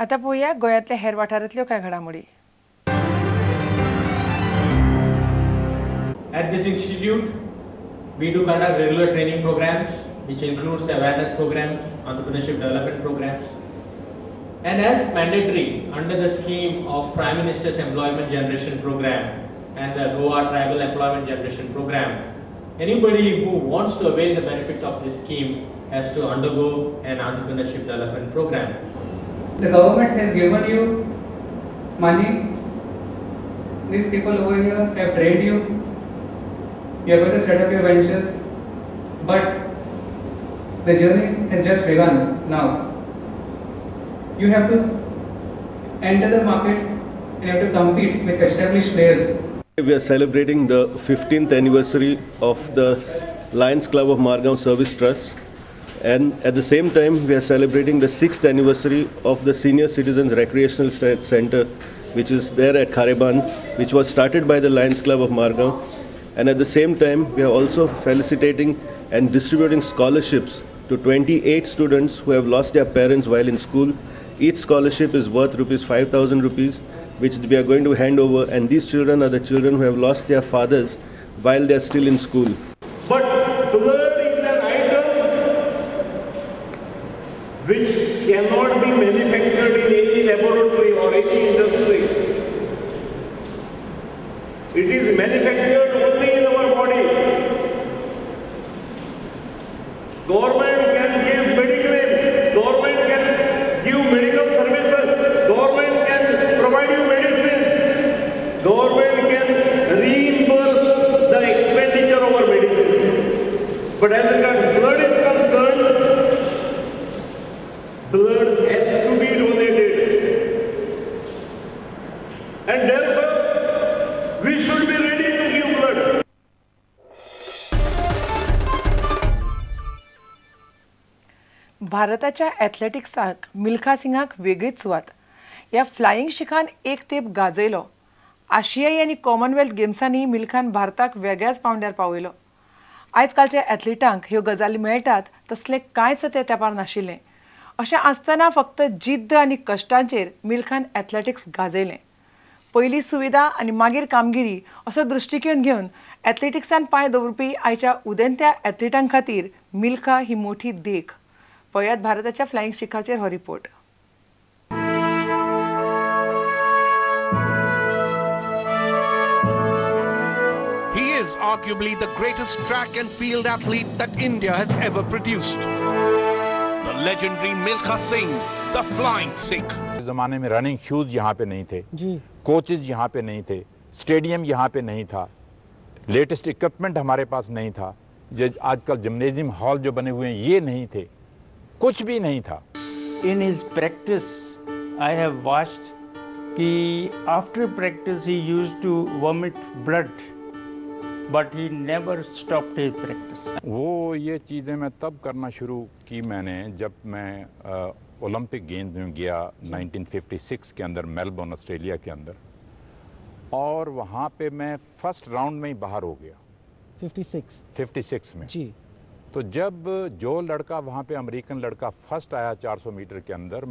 आता पळोवया गोंयांतल्या हेर वाठारांतल्यो कांय घडामोडी. At this institute, we do conduct regular training programs, which includes the awareness programs, entrepreneurship development programs, and as mandatory under the scheme of Prime Minister's Employment Generation Program and the Goa Tribal Employment Generation Program, anybody who wants to avail the benefits of this scheme has to undergo an entrepreneurship development program. The government has given you money. These people over here have trained you. You are going to set up your ventures, but the journey has just begun now. You have to enter the market and you have to compete with established players. We are celebrating the 15th anniversary of the Lions Club of Margao Service Trust, and at the same time we are celebrating the 6th anniversary of the Senior Citizens Recreational Center, which is there at Khareban, which was started by the Lions Club of Margao. And at the same time we are also felicitating and distributing scholarships to 28 students who have lost their parents while in school. Each scholarship is worth ₹5,000 rupees, which we are going to hand over, and these children are the children who have lost their fathers while they are still in school. But blood is an item which cannot be manufactured in any laboratory or any industry. It is manufactured only in our body. Government can give medical aid, government can give medical services, government can provide you medicine, government can reimburse the expenditure of our medicine. But as far as blood is concerned, blood has to be donated. And therefore, we should be ready to give blood. भारताच्या ॲथलेटिक्साक मिल्खा सिंगाक वेगळीच सुवात. ह्या flying शिखान एक तेंप गाजयलो. आशियाई आनी Commonwealth गेम्सांनी मिल्खान भारताक वेगळ्याच पांवड्यार पावयलो. आयज कालच्या ॲथलीटांक ह्यो गजाली मेळटात तसलें कांयच त्या तेंपार नाशिल्लें. अशें आसतना फक्त जिद्द आनी कश्टांचेर मिल्खान ॲथलेटिक्स गाजयलें. पयली सुविधा आनी मागीर कामगिरी असो दृश्टिकोन घेवन ॲथलेटिक्सान पांय दवरपी आयच्या उदेंत्या ॲथलीटां खातीर मिल्खा ही मोठी देख. पळयात भारताच्या फ्लायिंग शिखाचेर हो report. He is arguably the greatest track and field athlete that India has ever produced. The legendary Milkha Singh, the Flying Sikh. इस ज़माने में रनिंग शूज़ यहाँ पे नहीं थे जी, कोचेज यहाँ पे नहीं थे, स्टेडियम यहाँ पे नहीं था, लेटेस्ट इक्विपमेंट हमारे पास नहीं था. जो आजकल जिम्नेजियम हॉल जो बने हुए हैं ये नहीं थे, कुछ भी नहीं था. In his practice, I have watched कि after practice he used to vomit blood, but he never stopped his practice. वो ये चीज़ें मैं तब करना शुरू की मैंने जब मैं ओलंपिक गेम्स में गया 1956 के अंदर मेलबोर्न ऑस्ट्रेलिया के अंदर, और वहाँ पे मैं फर्स्ट राउंड में ही बाहर हो गया 56 में जी. तो जब जो लड़का वहाँ पे अमेरिकन लड़का फर्स्ट आया 400 मीटर के अंदर,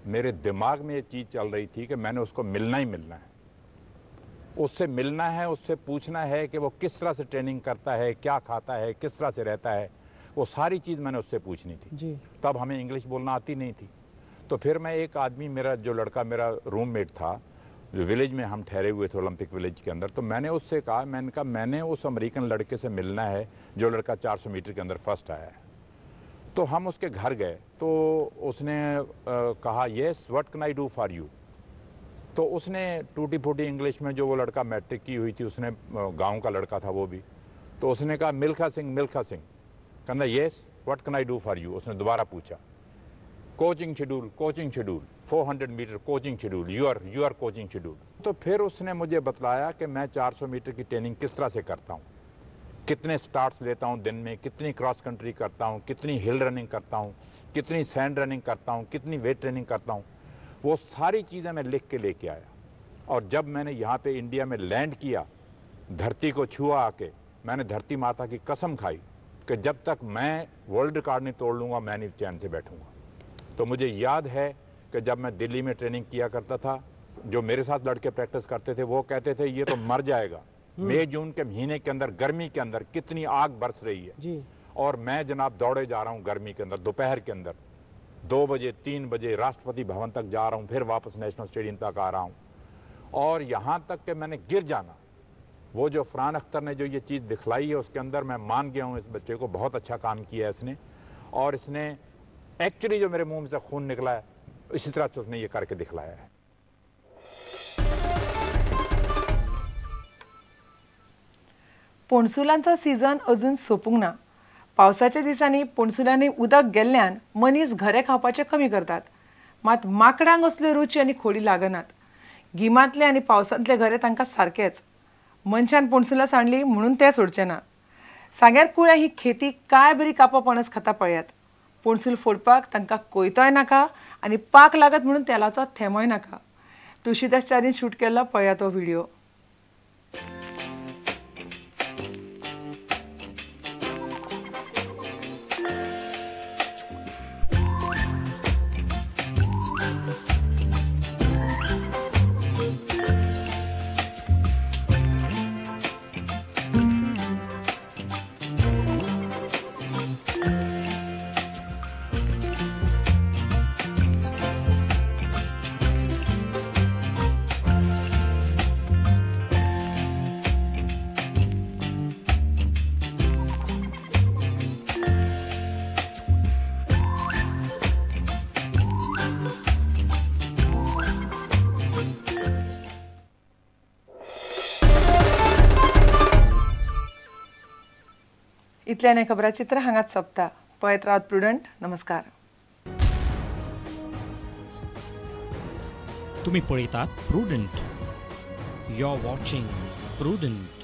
मेरे दिमाग में ये चीज़ चल रही थी कि मैंने उसको मिलना ही मिलना है, उससे मिलना है, उससे पूछना है कि वो किस तरह से ट्रेनिंग करता है, क्या खाता है, किस तरह से रहता है, वो सारी चीज़ मैंने उससे पूछनी थी जी. तब हमें इंग्लिश बोलना आती नहीं थी. तो फिर मैं एक आदमी, मेरा जो लड़का मेरा रूममेट था, जो विलेज में हम ठहरे हुए थे ओलंपिक विलेज के अंदर, तो मैंने उससे कहा, मैंने उस अमेरिकन लड़के से मिलना है जो लड़का 400 मीटर के अंदर फर्स्ट आया है. तो हम उसके घर गए तो उसने कहा, yes what can I do for you. तो उसने टूटी फूटी इंग्लिश में, जो वो लड़का मैट्रिक की हुई थी, उसने गाँव का लड़का था वो भी, तो उसने कहा मिल्खा सिंह. कहना yes what can I do for you. उसने दोबारा पूछा, coaching schedule 400 metre coaching schedule, your coaching schedule. तो फिर उसने मुझे बतलाया कि मैं 400 मीटर की ट्रेनिंग किस तरह से करता हूँ, कितने स्टार्ट्स लेता हूँ दिन में, कितनी क्रॉस कंट्री करता हूँ, कितनी हिल रनिंग करता हूँ, कितनी सैंड रनिंग करता हूँ, कितनी वेट ट्रेनिंग करता हूँ. वो सारी चीज़ें मैं लिख के लेके आया. और जब मैंने यहाँ पे इंडिया में लैंड किया, धरती को छुआ आके, मैंने धरती माता की कसम खाई कि जब तक मैं वर्ल्ड रिकॉर्ड नहीं तोड़ लूँगा मैं नहीं चैन से बैठूँगा. तो मुझे याद है कि जब मैं दिल्ली में ट्रेनिंग किया करता था, जो मेरे साथ लड़के प्रैक्टिस करते थे वो कहते थे ये तो मर जाएगा। मई जून के महीने के अंदर गर्मी के अंदर कितनी आग बरस रही है जी। और मैं जनाब दौड़े जा रहा हूँ गर्मी के अंदर, दोपहर के अंदर 2 बजे 3 बजे राष्ट्रपति भवन तक जा रहा हूँ, फिर वापस नेशनल स्टेडियम तक आ रहा हूँ। और यहाँ तक कि मैंने गिर जाना, वो जो फरहान अख्तर ने जो ये चीज़ दिखलाई है उसके अंदर मैं मान गया हूँ इस बच्चे को बहुत अच्छा काम किया है इसने, और इसने एक्चुअली जो मेरे मुंह से खून निकला है इसी तरह से उसने ये करके दिखलाया है। पोणसुलांचो सीझन अजून सोंपूंक ना। पावसाच्या दिसांनी पोणसुलांनी उदक गेल्ल्यान मनीस घरे खावपाचे कमी करतात, मात माकडांक असल्यो रुची आनी खोडी लागनात। गिमांतले आनी पावसांतले घरे तांकां सारकेच। मनशान पोणसुलां सांडली म्हणून ते सोडचे ना। सांग्यार कुळ्या ही खेती काय बरी कापो पणस खाता पळयात। पोणसूल फोडपाक तांकां कोयतोय नाका आनी पाक लागत म्हणून तेलाचो थेंबोय नाका। तुळशीदास च्यारीन शूट केल्लो पळया तो व्हिडिओ। इतल्यान खबराचित्र हांगाच सोंपता। पळयत रावत प्रुडंट। नमस्कार। तुम्ही पळयतात Prudent. You are watching prudent.